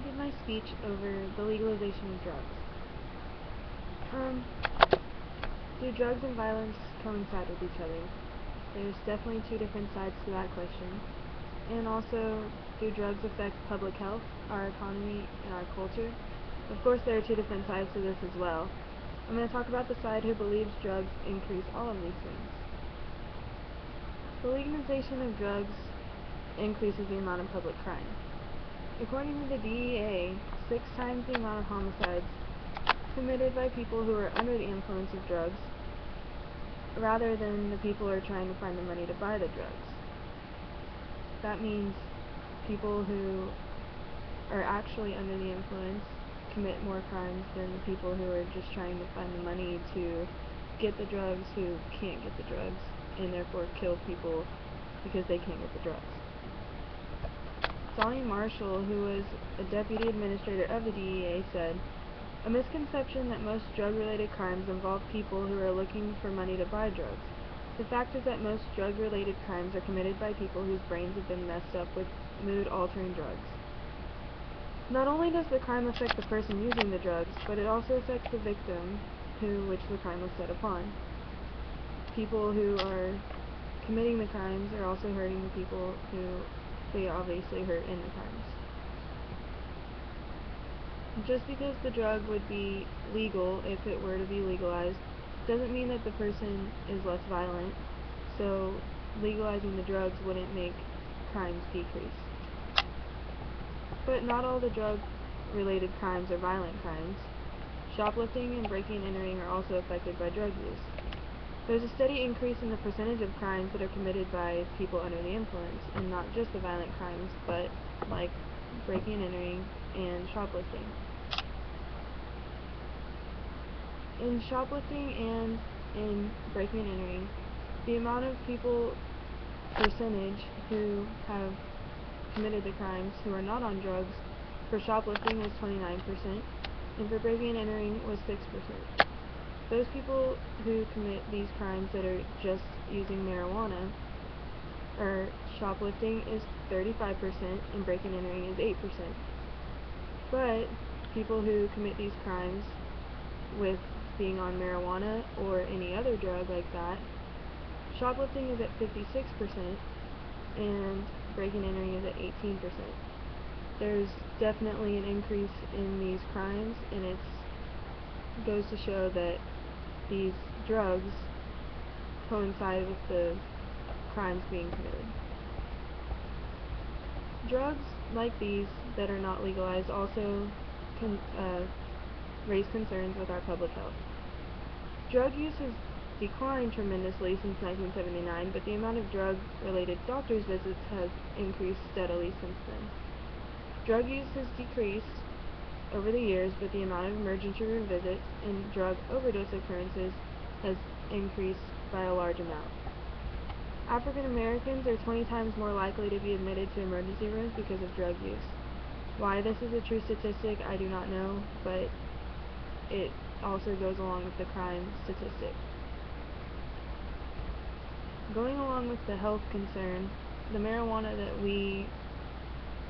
give my speech over the legalization of drugs. Do drugs and violence coincide with each other? There's definitely two different sides to that question. And also, do drugs affect public health, our economy, and our culture? Of course, there are two different sides to this as well. I'm going to talk about the side who believes drugs increase all of these things. The legalization of drugs increases the amount of public crime. According to the DEA, 6 times the amount of homicides committed by people who are under the influence of drugs rather than the people who are trying to find the money to buy the drugs. That means people who are actually under the influence commit more crimes than the people who are just trying to find the money to get the drugs who can't get the drugs and therefore kill people because they can't get the drugs. Donnie Marshall, who was a deputy administrator of the DEA, said, "A misconception that most drug-related crimes involve people who are looking for money to buy drugs. The fact is that most drug-related crimes are committed by people whose brains have been messed up with mood-altering drugs. Not only does the crime affect the person using the drugs, but it also affects the victim which the crime was set upon. People who are committing the crimes are also hurting the people who they obviously hurt in the crimes. Just because the drug would be legal if it were to be legalized doesn't mean that the person is less violent, so legalizing the drugs wouldn't make crimes decrease. But not all the drug-related crimes are violent crimes. Shoplifting and breaking and entering are also affected by drug use. There's a steady increase in the percentage of crimes that are committed by people under the influence, and not just the violent crimes, but like breaking and entering and shoplifting. In shoplifting and in breaking and entering, the amount of people percentage who have committed the crimes who are not on drugs for shoplifting was 29%, and for breaking and entering was 6%. Those people who commit these crimes that are just using marijuana, or shoplifting, is 35%, and breaking and entering is 8%. But people who commit these crimes with being on marijuana or any other drug like that, shoplifting is at 56%, and breaking and entering is at 18%. There's definitely an increase in these crimes, and it goes to show that these drugs coincide with the crimes being committed. Drugs like these that are not legalized also can raise concerns with our public health. Drug use has declined tremendously since 1979, but the amount of drug-related doctor's visits has increased steadily since then. Drug use has decreased over the years, but the amount of emergency room visits and drug overdose occurrences has increased by a large amount. African Americans are 20 times more likely to be admitted to emergency rooms because of drug use. Why this is a true statistic, I do not know, but it also goes along with the crime statistic. Going along with the health concern, the marijuana that we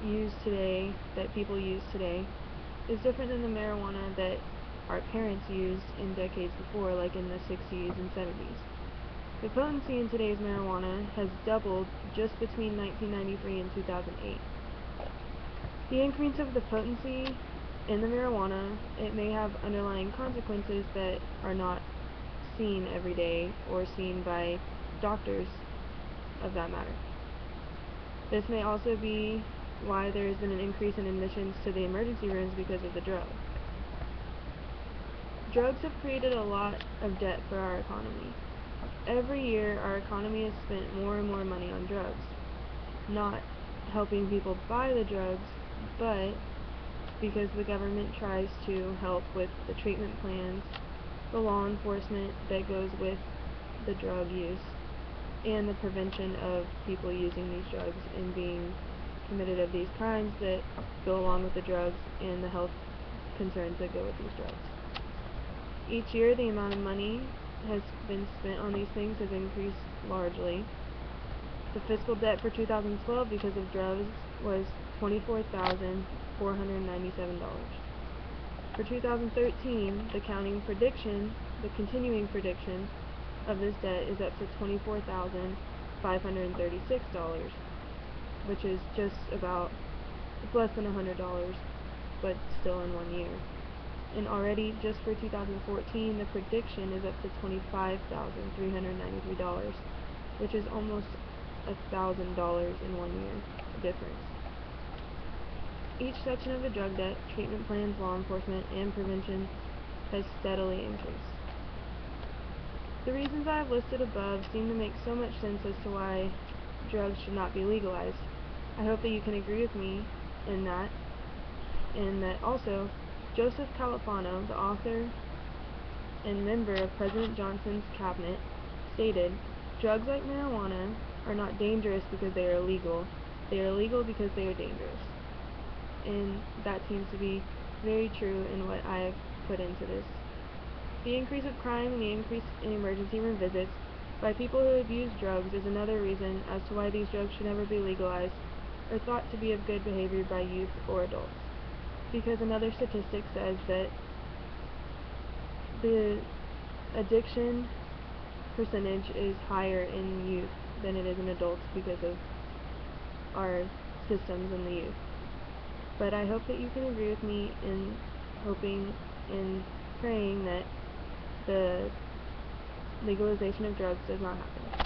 use today, that people use today, is different than the marijuana that our parents used in decades before, like in the 60s and 70s. The potency in today's marijuana has doubled just between 1993 and 2008. The increase of the potency in the marijuana, it may have underlying consequences that are not seen every day or seen by doctors of that matter. This may also be why there has been an increase in admissions to the emergency rooms because of the drug. Drugs have created a lot of debt for our economy. Every year, our economy has spent more and more money on drugs. Not helping people buy the drugs, but because the government tries to help with the treatment plans, the law enforcement that goes with the drug use, and the prevention of people using these drugs and being committed of these crimes that go along with the drugs and the health concerns that go with these drugs. Each year, the amount of money has been spent on these things has increased largely. The fiscal debt for 2012 because of drugs was $24,000 $497. For 2013, the continuing prediction of this debt is up to $24,536, which is just about, it's less than $100, but still in 1 year. And already, just for 2014, the prediction is up to $25,393, which is almost $1,000 in 1 year difference. Each section of the drug debt, treatment plans, law enforcement, and prevention has steadily increased. The reasons I have listed above seem to make so much sense as to why drugs should not be legalized. I hope that you can agree with me in that, and that also Joseph Califano, the author and member of President Johnson's cabinet, stated, "Drugs like marijuana are not dangerous because they are illegal. They are illegal because they are dangerous." And that seems to be very true in what I have put into this. The increase of crime and the increase in emergency room visits by people who abuse drugs is another reason as to why these drugs should never be legalized or thought to be of good behavior by youth or adults. Because another statistic says that the addiction percentage is higher in youth than it is in adults because of our systems in the youth. But I hope that you can agree with me in hoping and praying that the legalization of drugs does not happen.